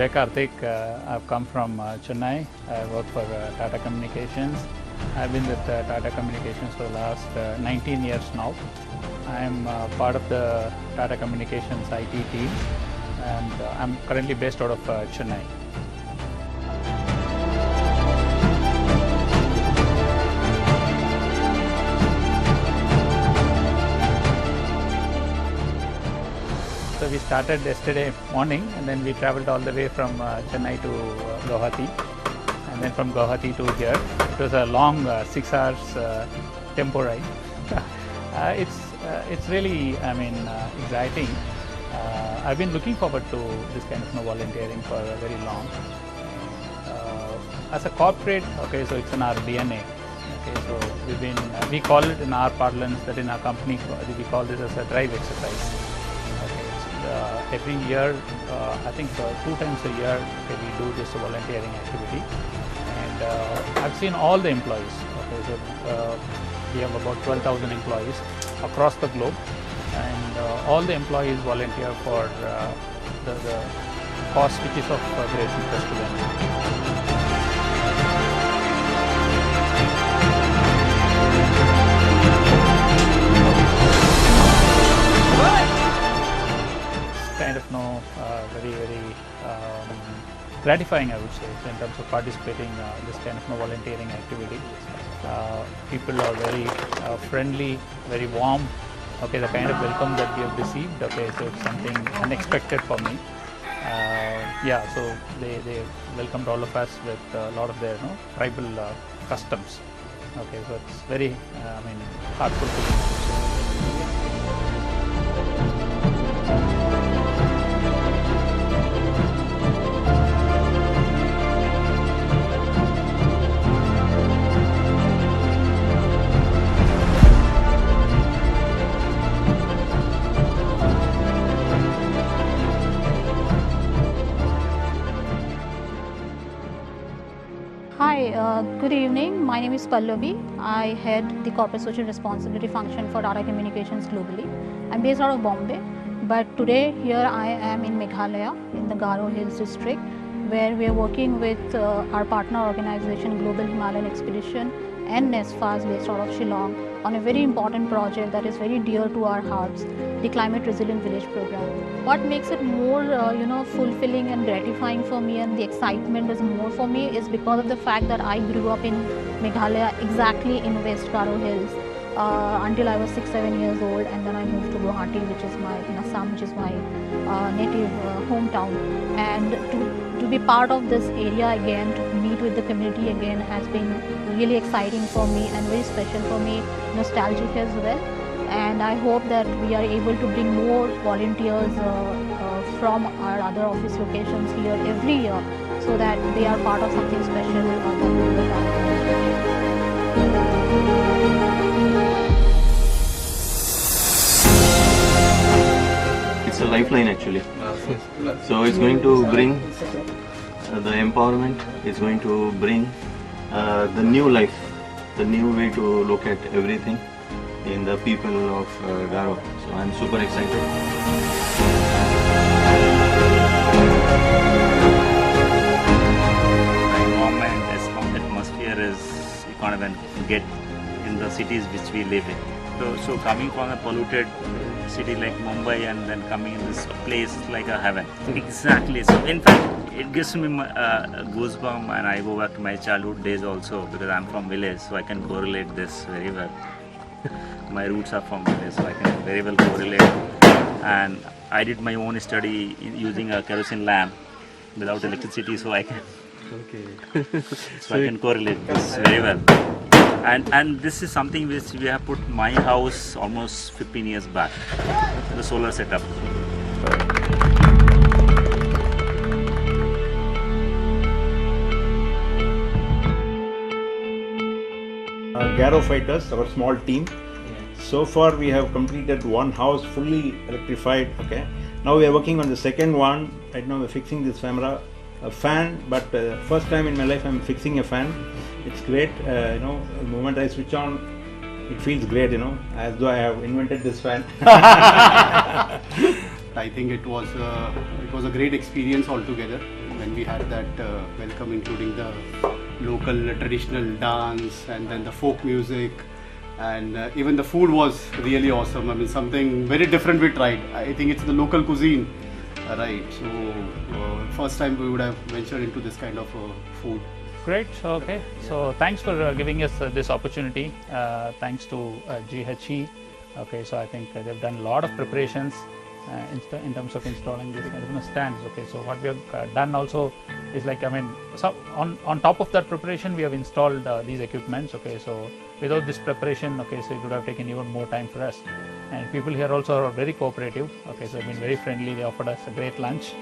Jay Karthik. I've come from Chennai. I work for Tata Communications. I've been with Tata Communications for the last 19 years now. I'm part of the Tata Communications IT team, and I'm currently based out of Chennai. So we started yesterday morning, and then we traveled all the way from Chennai to Guwahati, and then from Guwahati to here. It was a long 6 hours tempo ride. It's really, exciting. I've been looking forward to this kind of volunteering for very long. As a corporate, okay, so it's in our DNA. Okay, so we call it in our parlance, that in our company we call this as a drive exercise. Every year, I think 2 times a year, okay, we do this volunteering activity, and I've seen all the employees. Okay, so we have about 12,000 employees across the globe, and all the employees volunteer for the cause which is of great interest to them. Kind of very gratifying, I would say, in terms of participating in this kind of volunteering activity. People are very friendly, very warm. Okay, the kind of welcome that we have received, okay, so it's something unexpected for me. So they welcomed all of us with a lot of their tribal customs. Okay, so it's very heartful to me. Hi, good evening. My name is Pallavi. I head the corporate social responsibility function for Tata Communications globally. I'm based out of Bombay, but today here I am in Meghalaya in the Garo Hills district, where we are working with our partner organization Global Himalayan Expedition and NESFAS based out of Shillong on a very important project that is very dear to our hearts, the Climate Resilient Village program. What makes it more fulfilling and gratifying for me, and the excitement is more for me, is because of the fact that I grew up in Meghalaya, exactly in West Garo Hills, until I was 6-7 years old, and then I moved to Guwahati, which is in Assam, which is my native hometown. And to be part of this area again, to meet with the community again, has been really exciting for me and very special for me, nostalgic as well. And I hope that we are able to bring more volunteers from our other office locations here every year, so that they are part of something special that we will have. It's a lifeline actually. So it's going to bring the empowerment, it's going to bring the new life, the new way to look at everything in the people of Garo. So I'm super excited. The environment, atmosphere is you can't even get in the cities which we live in. So coming from a polluted city like Mumbai and then coming in this place like a heaven. Exactly. So in fact, it gives me a goosebump, and I go back to my childhood days also, because I'm from village, so I can correlate this very well. My roots are from village, so I can very well correlate. And I did my own study using a kerosene lamp without electricity, so I can I can correlate this very well. And this is something which we have put my house almost 15 years back, the solar setup. Garo Fighters, our small team. So far we have completed one house fully electrified. Okay. Now we are working on the second one. Right now we are fixing this a fan, but first time in my life I'm fixing a fan. It's great. The moment I switch on, it feels great. As though I have invented this fan. I think it was a great experience altogether. and we had that welcome, including the local traditional dance and then the folk music, and even the food was really awesome. I mean, something very different we tried. I think it's the local cuisine, right? So first time we would have ventured into this kind of food. Great. Okay. So thanks for giving us this opportunity. Thanks to GHE. Okay. So I think they've done a lot of preparations in terms of installing these kind of stands. Okay. So what we have done also is like, I mean, so on top of that preparation, we have installed these equipments. Okay. So without this preparation, okay, so it would have taken even more time for us. And people here also are very cooperative. Okay. So they've been very friendly. They offered us a great lunch.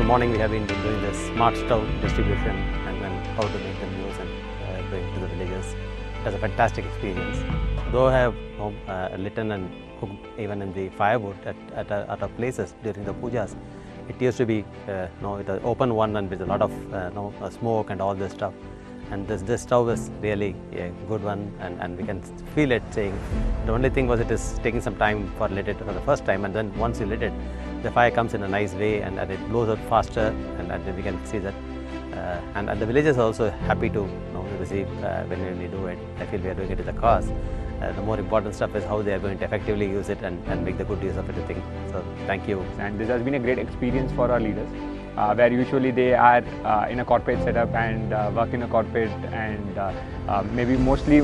Morning we have been doing this smart stove distribution and then how to make them use and bring to the villages. It was a fantastic experience. Though I have lit and cooked even in the firewood at our places during the pujas, it used to be it was open one and with a lot of smoke and all this stuff. And this stove is really a good one, and we can feel it saying. The only thing was it is taking some time for lit it for the first time, and then once you lit it, the fire comes in a nice way and it blows out faster, and we can see that. And the villagers are also happy to receive when we do it. I feel we are doing it with a cause. The more important stuff is how they are going to effectively use it and make the good use of everything. So thank you. And this has been a great experience for our leaders. Where usually they are in a corporate setup and work in a corporate, and maybe mostly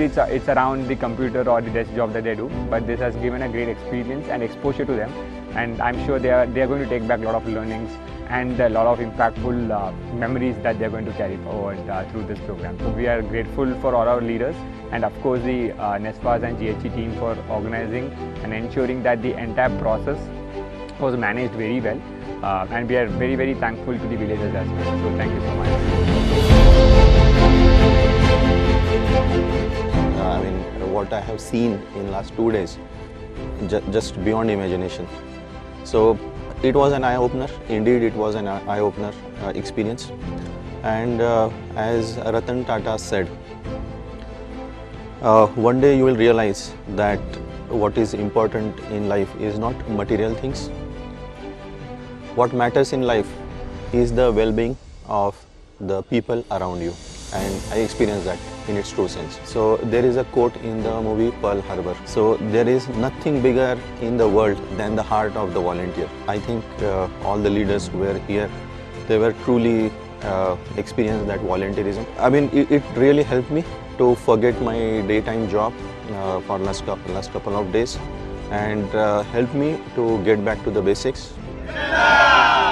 it's around the computer or the desk job that they do. But this has given a great experience and exposure to them, and I'm sure they are going to take back a lot of learnings and a lot of impactful memories that they are going to carry forward through this program. So we are grateful for all our leaders, and of course the NESPAS and GHE team for organizing and ensuring that the entire process was managed very well. And we are very, very thankful to the villagers as well. So thank you so much. I mean, what I have seen in last 2 days, just beyond imagination. So it was an eye-opener. Indeed, it was an eye-opener experience. And as Ratan Tata said, one day you will realize that what is important in life is not material things. What matters in life is the well-being of the people around you, and I experienced that in its true sense. So there is a quote in the movie Pearl Harbor. So there is nothing bigger in the world than the heart of the volunteer. I think all the leaders who were here, they were truly experienced that volunteerism. I mean, it really helped me to forget my daytime job for last couple of days, and helped me to get back to the basics. Tata!